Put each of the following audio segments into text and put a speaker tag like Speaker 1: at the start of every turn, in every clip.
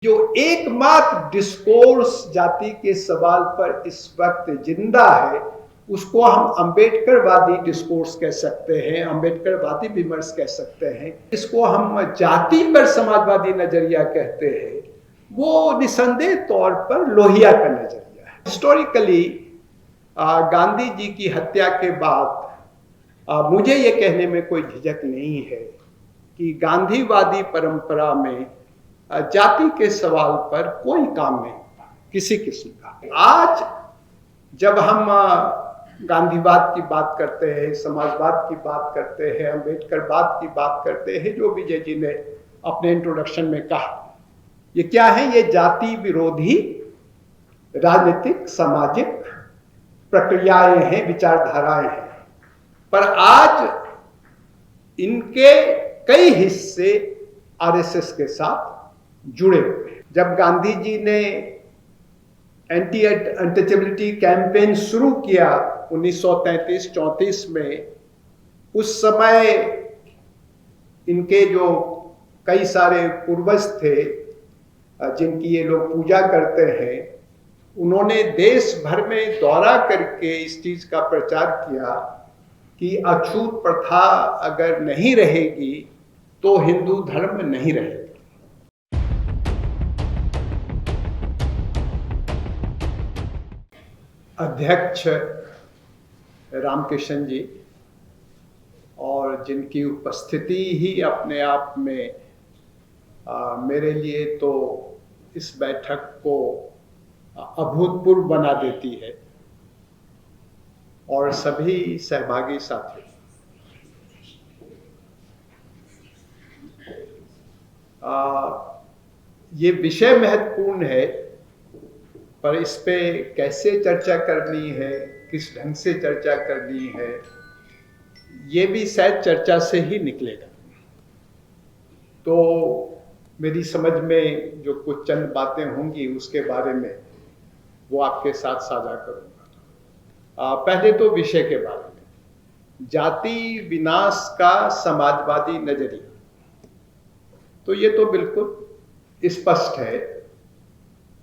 Speaker 1: जो एकमात्र डिस्कोर्स जाति के सवाल पर इस वक्त जिंदा है उसको हम अंबेडकरवादी डिस्कोर्स कह सकते हैं, अंबेडकरवादी विमर्श कह सकते हैं। इसको हम जाति पर समाजवादी नजरिया कहते हैं। वो निसंदेह तौर पर लोहिया का नजरिया है। हिस्टोरिकली गांधी जी की हत्या के बाद मुझे ये कहने में कोई झिझक नहीं है कि गांधीवादी परंपरा में जाति के सवाल पर कोई काम नहीं हुआ किसी किस्म का। आज जब हम गांधीवाद की बात करते हैं, समाजवाद की बात करते हैं, अंबेडकरवाद की बात करते हैं, जो विजय जी ने अपने इंट्रोडक्शन में कहा, ये क्या है? ये जाति विरोधी राजनीतिक सामाजिक प्रक्रियाएं हैं, विचारधाराएं हैं। पर आज इनके कई हिस्से आरएसएस के साथ जुड़े हुए। जब गांधी जी ने एंटी अनटचेबिलिटी कैंपेन शुरू किया 1933-34 में, उस समय इनके जो कई सारे पूर्वज थे जिनकी ये लोग पूजा करते हैं, उन्होंने देश भर में दौरा करके इस चीज का प्रचार किया कि अछूत प्रथा अगर नहीं रहेगी तो हिंदू धर्म नहीं रहेगा। अध्यक्ष रामकिशन जी, और जिनकी उपस्थिति ही अपने आप में मेरे लिए तो इस बैठक को अभूतपूर्व बना देती है, और सभी सहभागी साथी। ये विषय महत्वपूर्ण है, पर इस पे कैसे चर्चा करनी है, किस ढंग से चर्चा करनी है, ये भी शायद चर्चा से ही निकलेगा। तो मेरी समझ में जो कुछ चंद बातें होंगी उसके बारे में वो आपके साथ साझा करूंगा। पहले तो विषय के बारे में, जाति विनाश का समाजवादी नजरिया, तो ये तो बिल्कुल स्पष्ट है।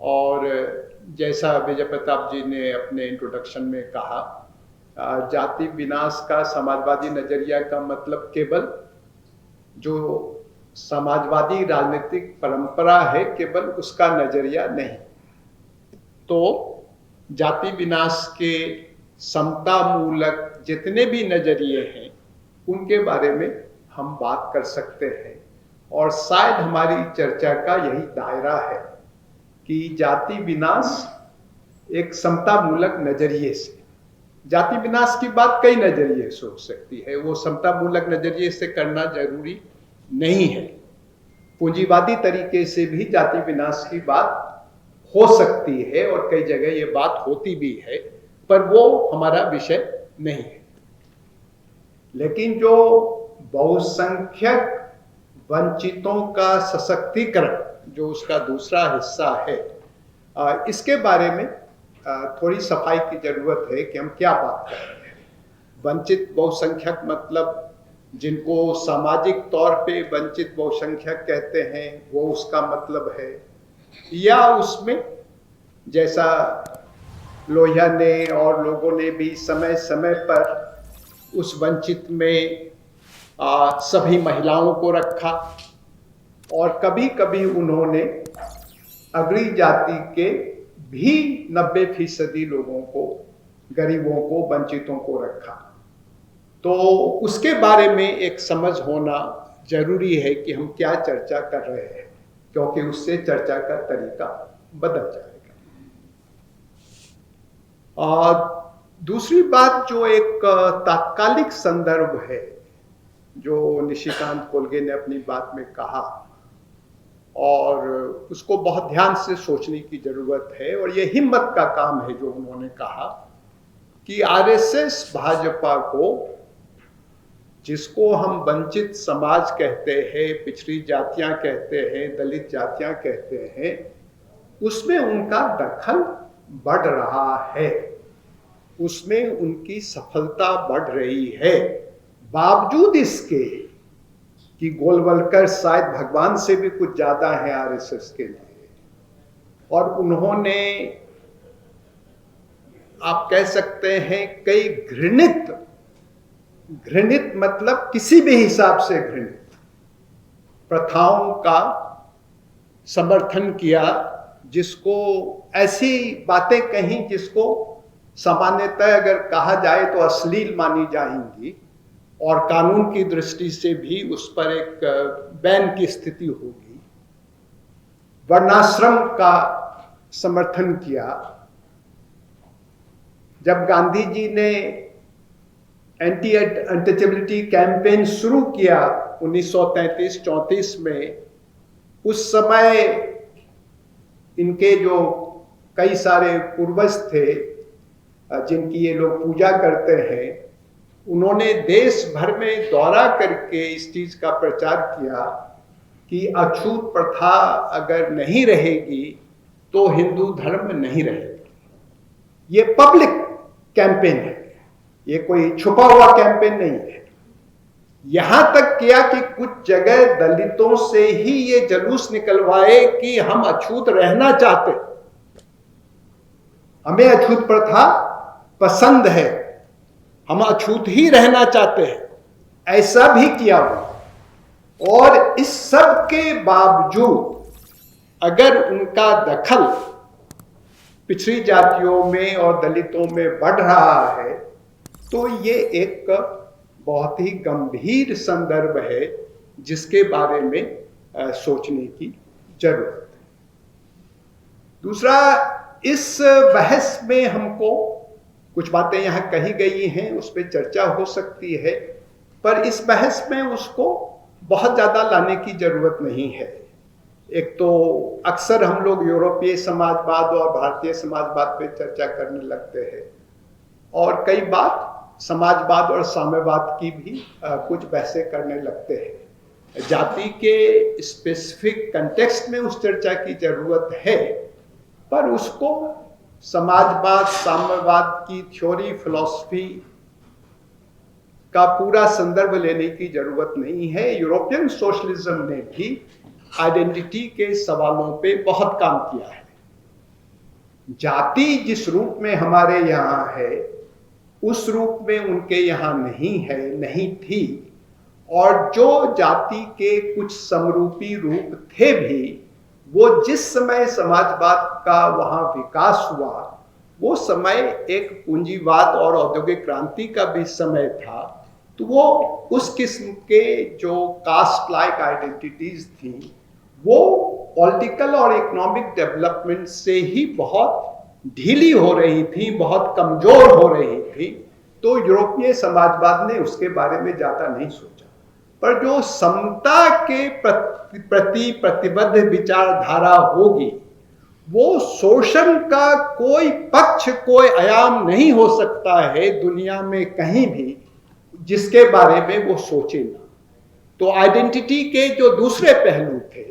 Speaker 1: और जैसा विजय प्रताप जी ने अपने इंट्रोडक्शन में कहा, जाति विनाश का समाजवादी नजरिया का मतलब केवल जो समाजवादी राजनीतिक परंपरा है केवल उसका नजरिया नहीं। तो जाति विनाश के समता मूलक जितने भी नजरिए हैं उनके बारे में हम बात कर सकते हैं, और शायद हमारी चर्चा का यही दायरा है कि जाति विनाश एक समता मूलक नजरिए से, जाति विनाश की बात कई नजरिए से हो सकती है, वो समता मूलक नजरिए से करना जरूरी नहीं है। पूंजीवादी तरीके से भी जाति विनाश की बात हो सकती है और कई जगह ये बात होती भी है, पर वो हमारा विषय नहीं है। लेकिन जो बहुसंख्यक वंचितों का सशक्तिकरण, जो उसका दूसरा हिस्सा है, इसके बारे में थोड़ी सफाई की जरूरत है कि हम क्या बात कर रहे हैं। वंचित बहुसंख्यक मतलब जिनको सामाजिक तौर पे वंचित बहुसंख्यक कहते हैं, वो उसका मतलब है, या उसमें जैसा लोहिया ने और लोगों ने भी समय समय पर उस वंचित में सभी महिलाओं को रखा, और कभी कभी उन्होंने अग्री जाति के भी 90% लोगों को, गरीबों को, वंचितों को रखा। तो उसके बारे में एक समझ होना जरूरी है कि हम क्या चर्चा कर रहे हैं, क्योंकि उससे चर्चा का तरीका बदल जाएगा। और दूसरी बात जो एक तात्कालिक संदर्भ है, जो निशिकांत कोलगे ने अपनी बात में कहा, और उसको बहुत ध्यान से सोचने की जरूरत है, और ये हिम्मत का काम है जो उन्होंने कहा कि आरएसएस भाजपा को, जिसको हम वंचित समाज कहते हैं, पिछड़ी जातियां कहते हैं, दलित जातियां कहते हैं, उसमें उनका दखल बढ़ रहा है, उसमें उनकी सफलता बढ़ रही है, बावजूद इसके कि गोलवलकर शायद भगवान से भी कुछ ज्यादा है आरएसएस के लिए। और उन्होंने, आप कह सकते हैं, कई घृणित मतलब किसी भी हिसाब से घृणित प्रथाओं का समर्थन किया, जिसको ऐसी बातें कहीं जिसको सामान्यतः अगर कहा जाए तो अश्लील मानी जाएंगी और कानून की दृष्टि से भी उस पर एक बैन की स्थिति होगी। वर्णाश्रम का समर्थन किया। जब गांधी जी ने एंटी अनटचेबिलिटी कैंपेन शुरू किया 1933-34 में, उस समय इनके जो कई सारे पूर्वज थे जिनकी ये लोग पूजा करते हैं, उन्होंने देश भर में दौरा करके इस चीज का प्रचार किया कि अछूत प्रथा अगर नहीं रहेगी तो हिंदू धर्म नहीं रहेगा। ये पब्लिक कैंपेन है, ये कोई छुपा हुआ कैंपेन नहीं है। यहां तक किया कि कुछ जगह दलितों से ही ये जुलूस निकलवाए कि हम अछूत रहना चाहते, हमें अछूत प्रथा पसंद है, हम अछूत ही रहना चाहते हैं, ऐसा भी किया हुआ। और इस सब के बावजूद अगर उनका दखल पिछड़ी जातियों में और दलितों में बढ़ रहा है तो ये एक बहुत ही गंभीर संदर्भ है जिसके बारे में सोचने की जरूरत है। दूसरा, इस बहस में हमको कुछ बातें यहाँ कही गई हैं, उस पर चर्चा हो सकती है, पर इस बहस में उसको बहुत ज़्यादा लाने की जरूरत नहीं है। एक तो अक्सर हम लोग यूरोपीय समाजवाद और भारतीय समाजवाद पे चर्चा करने लगते हैं और कई बार समाजवाद और साम्यवाद की भी कुछ बहसें करने लगते हैं। जाति के स्पेसिफिक कंटेक्स्ट में उस चर्चा की जरूरत है, पर उसको समाजवाद साम्यवाद की थ्योरी फिलॉसफी का पूरा संदर्भ लेने की जरूरत नहीं है। यूरोपियन सोशलिज्म ने भी आइडेंटिटी के सवालों पे बहुत काम किया है। जाति जिस रूप में हमारे यहाँ है उस रूप में उनके यहाँ नहीं है, नहीं थी, और जो जाति के कुछ समरूपी रूप थे भी, वो जिस समय समाजवाद का वहाँ विकास हुआ वो समय एक पूंजीवाद और औद्योगिक क्रांति का भी समय था, तो वो उस किस्म के जो कास्ट लाइक आइडेंटिटीज थी वो पॉलिटिकल और इकोनॉमिक डेवलपमेंट से ही बहुत ढीली हो रही थी, बहुत कमजोर हो रही थी। तो यूरोपीय समाजवाद ने उसके बारे में ज्यादा नहीं सोचा, पर जो समता के प्रति प्रतिबद्ध विचारधारा होगी, वो शोषण का कोई पक्ष, कोई आयाम नहीं हो सकता है दुनिया में कहीं भी जिसके बारे में वो सोचे ना। तो आइडेंटिटी के जो दूसरे पहलू थे,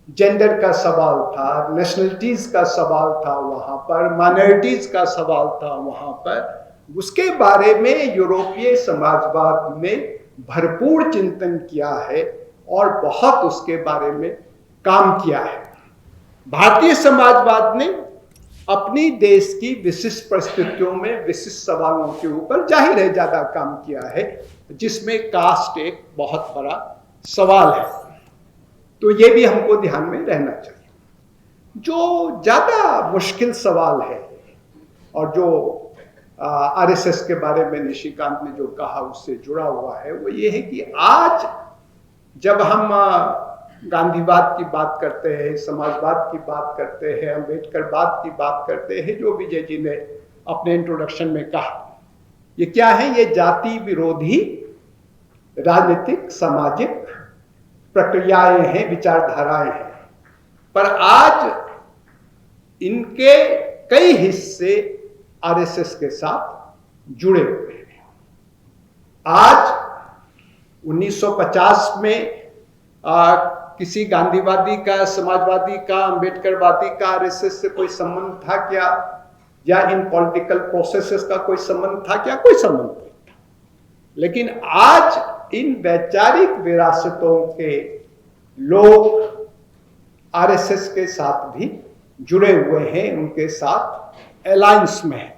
Speaker 1: जेंडर का सवाल था, नेशनलिटीज का सवाल था वहां पर, माइनॉरिटीज का सवाल था वहां पर, उसके बारे में यूरोपीय समाजवाद ने भरपूर चिंतन किया है और बहुत उसके बारे में काम किया है। भारतीय समाजवाद ने अपनी देश की विशिष्ट परिस्थितियों में विशिष्ट सवालों के ऊपर जाहिर है ज्यादा काम किया है, जिसमें कास्ट एक बहुत बड़ा सवाल है। तो ये भी हमको ध्यान में रहना चाहिए। जो ज्यादा मुश्किल सवाल है और जो आरएसएस के बारे में निशिकांत ने जो कहा उससे जुड़ा हुआ है, वो ये है कि आज जब हम गांधीवाद की बात करते हैं, समाजवाद की बात करते हैं, अम्बेडकरवाद की बात करते हैं, जो विजय जी ने अपने इंट्रोडक्शन में कहा, ये क्या है? ये जाति विरोधी राजनीतिक सामाजिक प्रक्रियाएं हैं, विचारधाराएं हैं। पर आज इनके कई हिस्से आरएसएस के साथ जुड़े हुए हैं। आज 1950 में किसी गांधीवादी का, समाजवादी का, अम्बेडकरवादी का आरएसएस से कोई संबंध था क्या? या इन पॉलिटिकल प्रोसेसेस का कोई संबंध था क्या? कोई संबंध नहीं था। लेकिन आज इन वैचारिक विरासतों के लोग आरएसएस के साथ भी जुड़े हुए हैं, उनके साथ अलायंस में हैं।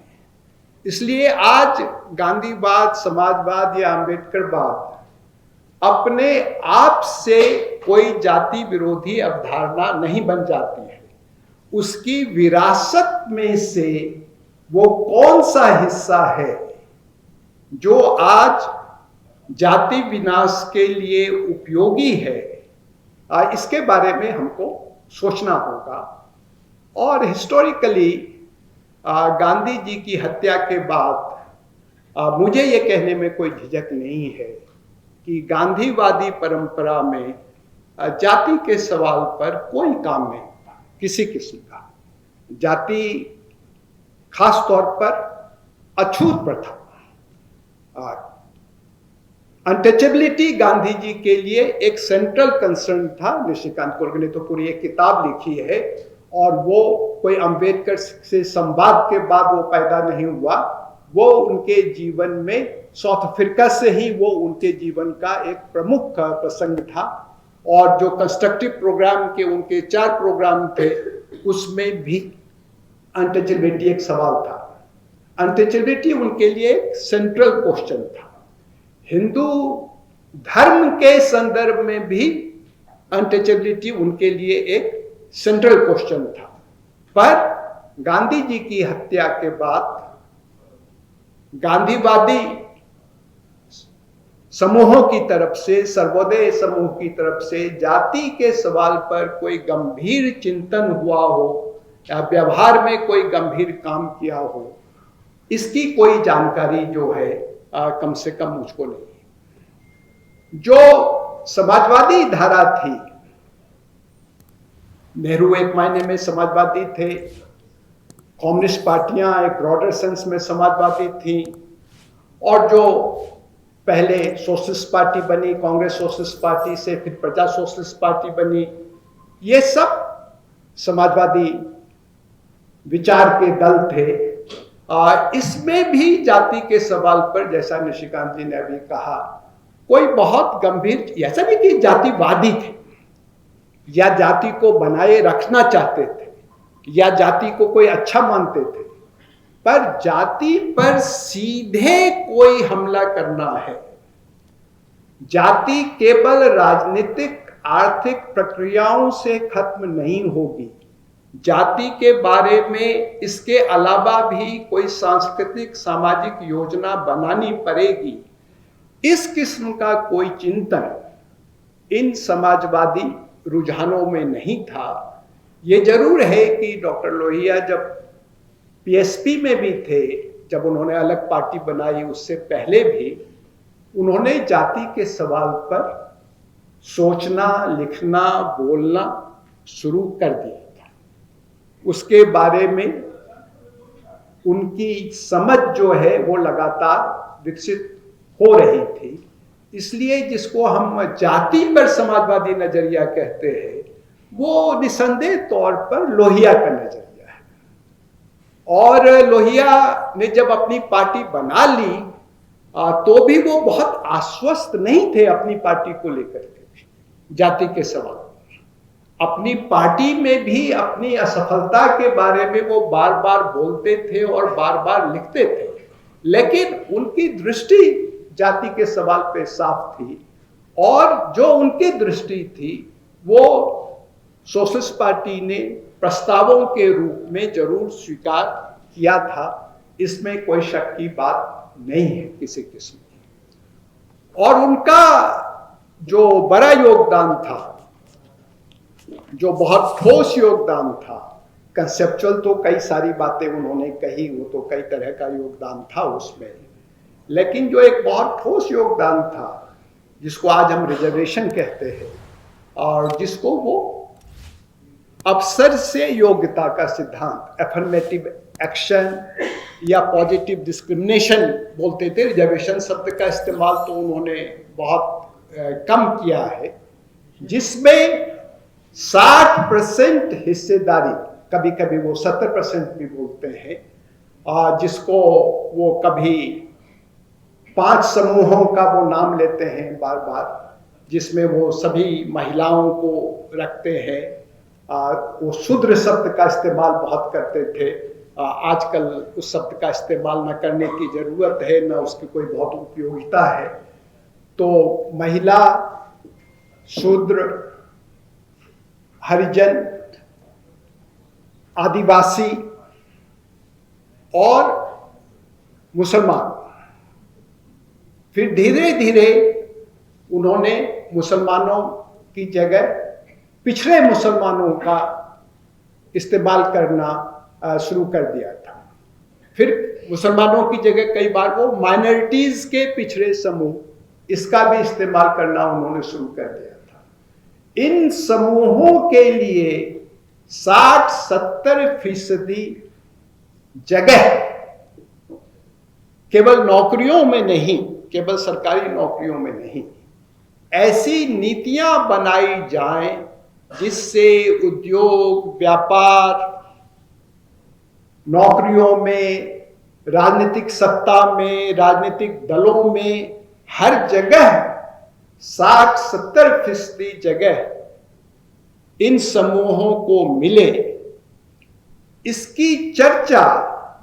Speaker 1: इसलिए आज गांधीवाद, समाजवाद या अम्बेडकरवाद अपने आप से कोई जाति विरोधी अवधारणा नहीं बन जाती है। उसकी विरासत में से वो कौन सा हिस्सा है जो आज जाति विनाश के लिए उपयोगी है, इसके बारे में हमको सोचना होगा। और हिस्टोरिकली गांधी जी की हत्या के बाद मुझे ये कहने में कोई झिझक नहीं है कि गांधीवादी परंपरा में जाति के सवाल पर कोई काम नहीं था किसी किस्म का। जाति खास तौर पर अछूत प्रथा, अनटचेबिलिटी गांधी जी के लिए एक सेंट्रल कंसर्न था। निशिकांत कोलगे ने तो पूरी एक किताब लिखी है, और वो कोई अंबेडकर से संवाद के बाद वो पैदा नहीं हुआ। वो उनके जीवन में, साउथ अफ्रीका से ही वो उनके जीवन का एक प्रमुख प्रसंग था। और जो कंस्ट्रक्टिव प्रोग्राम के उनके 4 प्रोग्राम थे, उसमें भी अनटचेबिलिटी एक सवाल था। अनटचेबिलिटी उनके लिए एक सेंट्रल क्वेश्चन था। हिंदू धर्म के संदर्भ में भी अनटचेबिलिटी उनके लिए एक सेंट्रल क्वेश्चन था। पर गांधी जी की हत्या के बाद गांधीवादी समूहों की तरफ से, सर्वोदय समूह की तरफ से जाति के सवाल पर कोई गंभीर चिंतन हुआ हो या व्यवहार में कोई गंभीर काम किया हो, इसकी कोई जानकारी जो है कम से कम मुझको नहीं है। जो समाजवादी धारा थी, नेहरू एक मायने में समाजवादी थे, कम्युनिस्ट पार्टियां एक ब्रॉडर सेंस में समाजवादी थी, और जो पहले सोशलिस्ट पार्टी बनी, कांग्रेस सोशलिस्ट पार्टी से फिर प्रजा सोशलिस्ट पार्टी बनी, ये सब समाजवादी विचार के दल थे। इसमें भी जाति के सवाल पर, जैसा निशिकांत जी ने अभी कहा, कोई बहुत गंभीर, ऐसा नहीं कि जातिवादी थे या जाति को बनाए रखना चाहते थे या जाति को कोई अच्छा मानते थे, पर जाति पर सीधे कोई हमला करना है। जाति केवल राजनीतिक आर्थिक प्रक्रियाओं से खत्म नहीं होगी। जाति के बारे में इसके अलावा भी कोई सांस्कृतिक सामाजिक योजना बनानी पड़ेगी। इस किस्म का कोई चिंतन इन समाजवादी रुझानों में नहीं था। ये जरूर है कि डॉक्टर लोहिया जब पीएसपी में भी थे, जब उन्होंने अलग पार्टी बनाई, उससे पहले भी उन्होंने जाति के सवाल पर सोचना, लिखना, बोलना शुरू कर दिया था। उसके बारे में उनकी समझ जो है वो लगातार विकसित हो रही थी। इसलिए जिसको हम जाति पर समाजवादी नजरिया कहते हैं, वो निसंदेह तौर पर लोहिया का नजरिया है। और लोहिया ने जब अपनी पार्टी बना ली तो भी वो बहुत आश्वस्त नहीं थे अपनी पार्टी को लेकर के जाति के सवाल पर। अपनी पार्टी में भी अपनी असफलता के बारे में वो बार बार बोलते थे और बार बार लिखते थे, लेकिन उनकी दृष्टि जाति के सवाल पे साफ थी। और जो उनकी दृष्टि थी वो सोशलिस्ट पार्टी ने प्रस्तावों के रूप में जरूर स्वीकार किया था, इसमें कोई शक की बात नहीं है किसी किस्म की। और उनका जो बड़ा योगदान था, जो बहुत ठोस योगदान था, कंसेप्चुअल तो कई सारी बातें उन्होंने कही, वो तो कई तरह का योगदान था उसमें, लेकिन जो एक बहुत ठोस योगदान था, जिसको आज हम रिजर्वेशन कहते हैं, और जिसको वो अवसर से योग्यता का सिद्धांत, एफर्मेटिव एक्शन या पॉजिटिव डिस्क्रिमिनेशन बोलते थे। रिजर्वेशन शब्द का इस्तेमाल तो उन्होंने बहुत कम किया है, जिसमें 60% हिस्सेदारी, कभी कभी वो 70% भी बोलते हैं, जिसको वो कभी 5 समूहों का वो नाम लेते हैं बार बार, जिसमें वो सभी महिलाओं को रखते हैं वो शूद्र शब्द का इस्तेमाल बहुत करते थे। आजकल उस शब्द का इस्तेमाल न करने की ज़रूरत है, न उसकी कोई बहुत उपयोगिता है। तो महिला, शूद्र, हरिजन, आदिवासी और मुसलमान, फिर धीरे धीरे उन्होंने मुसलमानों की जगह पिछड़े मुसलमानों का इस्तेमाल करना शुरू कर दिया था। फिर मुसलमानों की जगह कई बार वो माइनॉरिटीज के पिछड़े समूह, इसका भी इस्तेमाल करना उन्होंने शुरू कर दिया था। इन समूहों के लिए 60-70% जगह केवल नौकरियों में नहीं, केवल सरकारी नौकरियों में नहीं, ऐसी नीतियां बनाई जाएं जिससे उद्योग, व्यापार, नौकरियों में, राजनीतिक सत्ता में, राजनीतिक दलों में, हर जगह 60-70% जगह इन समूहों को मिले। इसकी चर्चा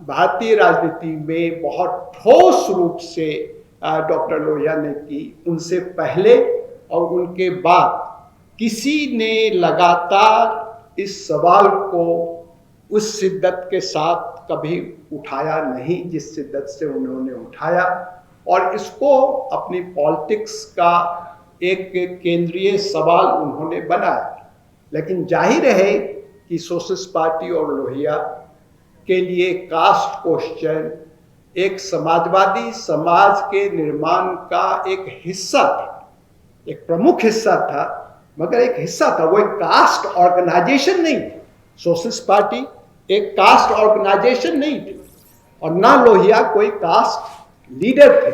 Speaker 1: भारतीय राजनीति में बहुत ठोस रूप से डॉक्टर लोहिया ने की। उनसे पहले और उनके बाद किसी ने लगातार इस सवाल को उस शिद्दत के साथ कभी उठाया नहीं जिस शिद्दत से उन्होंने उठाया, और इसको अपनी पॉलिटिक्स का एक केंद्रीय सवाल उन्होंने बनाया। लेकिन जाहिर है कि सोशलिस्ट पार्टी और लोहिया के लिए कास्ट क्वेश्चन एक समाजवादी समाज के निर्माण का एक हिस्सा था, एक प्रमुख हिस्सा था, मगर एक हिस्सा था, वो एक कास्ट ऑर्गेनाइजेशन नहीं थी। सोशलिस्ट पार्टी एक कास्ट ऑर्गेनाइजेशन नहीं थी और ना लोहिया कोई कास्ट लीडर थे।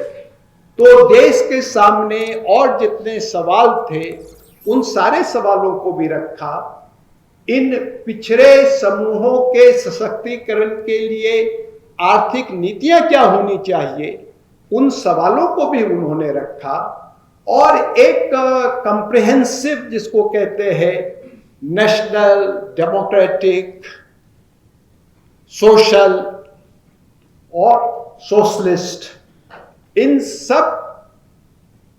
Speaker 1: तो देश के सामने और जितने सवाल थे उन सारे सवालों को भी रखा। इन पिछड़े समूहों के सशक्तिकरण के लिए आर्थिक नीतियां क्या होनी चाहिए, उन सवालों को भी उन्होंने रखा, और एक कंप्रिहेंसिव, जिसको कहते हैं नेशनल, डेमोक्रेटिक, सोशल और सोशलिस्ट, इन सब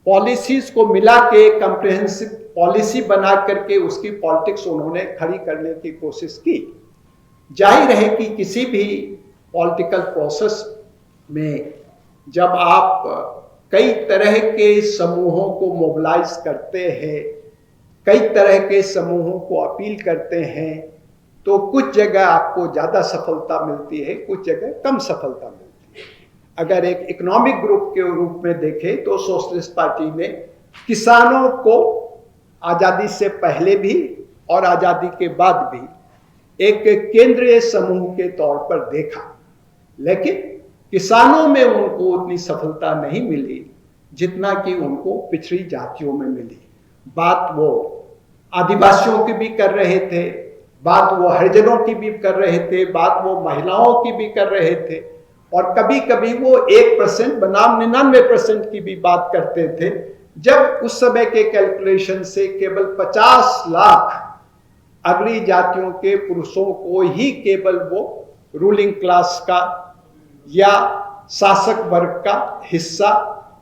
Speaker 1: पॉलिसीज को मिला के कंप्रिहेंसिव पॉलिसी बना करके उसकी पॉलिटिक्स उन्होंने खड़ी करने की कोशिश की। जाहिर है कि किसी भी पॉलिटिकल प्रोसेस में जब आप कई तरह के समूहों को मोबिलाइज करते हैं, कई तरह के समूहों को अपील करते हैं, तो कुछ जगह आपको ज़्यादा सफलता मिलती है, कुछ जगह कम सफलता मिलती है। अगर एक इकोनॉमिक ग्रुप के रूप में देखें तो सोशलिस्ट पार्टी ने किसानों को आज़ादी से पहले भी और आज़ादी के बाद भी एक केंद्रीय समूह के तौर पर देखा, लेकिन किसानों में उनको उतनी सफलता नहीं मिली जितना कि उनको पिछड़ी जातियों में मिली। बात वो आदिवासियों की भी कर रहे थे, बात वो हरिजनों की भी कर रहे थे, बात वो महिलाओं की भी कर रहे थे, और कभी कभी वो 1% बनाम 99% की भी बात करते थे, जब उस समय के कैलकुलेशन से केवल 50 लाख अग्रणी जातियों के पुरुषों को ही केवल वो रूलिंग क्लास का या शासक वर्ग का हिस्सा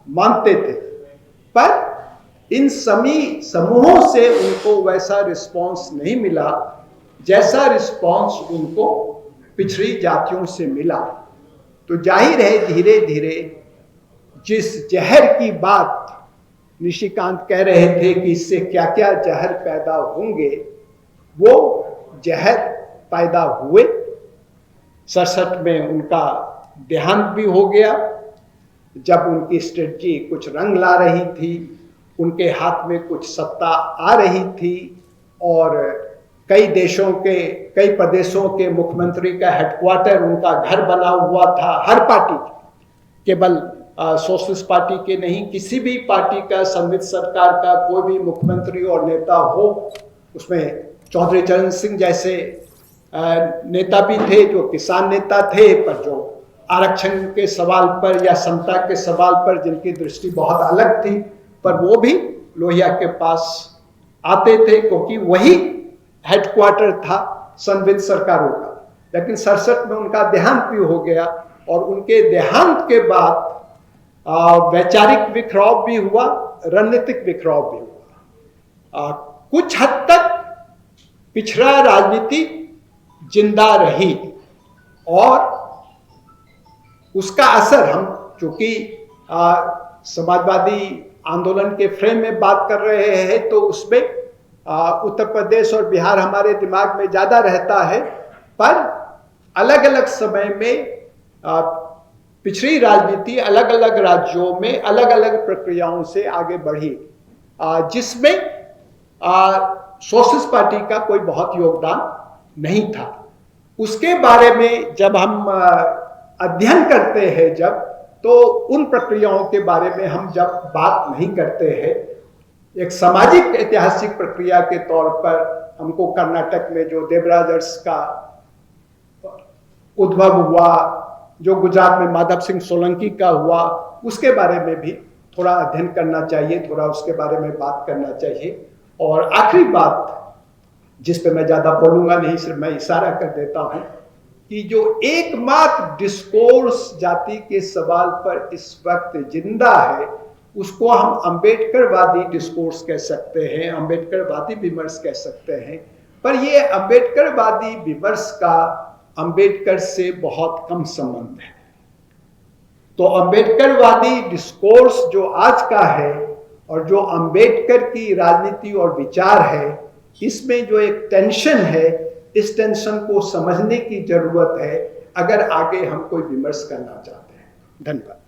Speaker 1: मानते थे। पर इन सभी समूहों से उनको वैसा रिस्पांस नहीं मिला जैसा रिस्पांस उनको पिछड़ी जातियों से मिला। तो जाहिर है धीरे धीरे जिस जहर की बात निशिकांत कह रहे थे कि इससे क्या क्या जहर पैदा होंगे, वो जहर पैदा हुए। 67 में उनका देहांत भी हो गया। जब उनकी स्ट्रेटजी कुछ रंग ला रही थी, उनके हाथ में कुछ सत्ता आ रही थी, और कई देशों के, कई प्रदेशों के मुख्यमंत्री का हेडक्वार्टर, उनका घर बना हुआ था। हर पार्टी, केवल सोशलिस्ट पार्टी के नहीं, किसी भी पार्टी का, संविध सरकार का कोई भी मुख्यमंत्री और नेता हो, उसमें चौधरी चरण सिंह जैसे नेता भी थे जो किसान नेता थे, पर जो आरक्षण के सवाल पर या समता के सवाल पर जिनकी दृष्टि बहुत अलग थी, पर वो भी लोहिया के पास आते थे, क्योंकि वही हेडक्वार्टर था संविध सरकारों का, लेकिन 67 में उनका देहांत भी हो गया और उनके देहांत के बाद वैचारिक बिखराव भी हुआ, रणनीतिक बिखराव भी हुआ। कुछ हद तक पिछड़ा राजनीति जिंदा रही और उसका असर, हम चूंकि समाजवादी आंदोलन के फ्रेम में बात कर रहे हैं तो उसमें उत्तर प्रदेश और बिहार हमारे दिमाग में ज्यादा रहता है, पर अलग अलग समय में पिछड़ी राजनीति अलग अलग राज्यों में अलग अलग प्रक्रियाओं से आगे बढ़ी, जिसमें सोशलिस्ट पार्टी का कोई बहुत योगदान नहीं था। उसके बारे में जब हम अध्ययन करते हैं तो उन प्रक्रियाओं के बारे में हम जब बात नहीं करते हैं, एक सामाजिक ऐतिहासिक प्रक्रिया के तौर पर हमको कर्नाटक में जो देवराजर्स का उद्भव हुआ, जो गुजरात में माधव सिंह सोलंकी का हुआ, उसके बारे में भी थोड़ा अध्ययन करना चाहिए, थोड़ा उसके बारे में बात करना चाहिए। और आखिरी बात जिस पे मैं ज्यादा बोलूंगा नहीं, सिर्फ मैं इशारा कर देता हूं कि जो एकमात्र डिस्कोर्स जाति के सवाल पर इस वक्त जिंदा है, उसको हम अम्बेडकरवादी डिस्कोर्स कह सकते हैं, अम्बेडकरवादी विमर्श कह सकते हैं। पर ये अम्बेडकरवादी विमर्श का अम्बेडकर से बहुत कम संबंध है। तो अम्बेडकरवादी डिस्कोर्स जो आज का है और जो अम्बेडकर की राजनीति और विचार है, इसमें जो एक टेंशन है, इस टेंशन को समझने की जरूरत है अगर आगे हम कोई विमर्श करना चाहते हैं। धन्यवाद।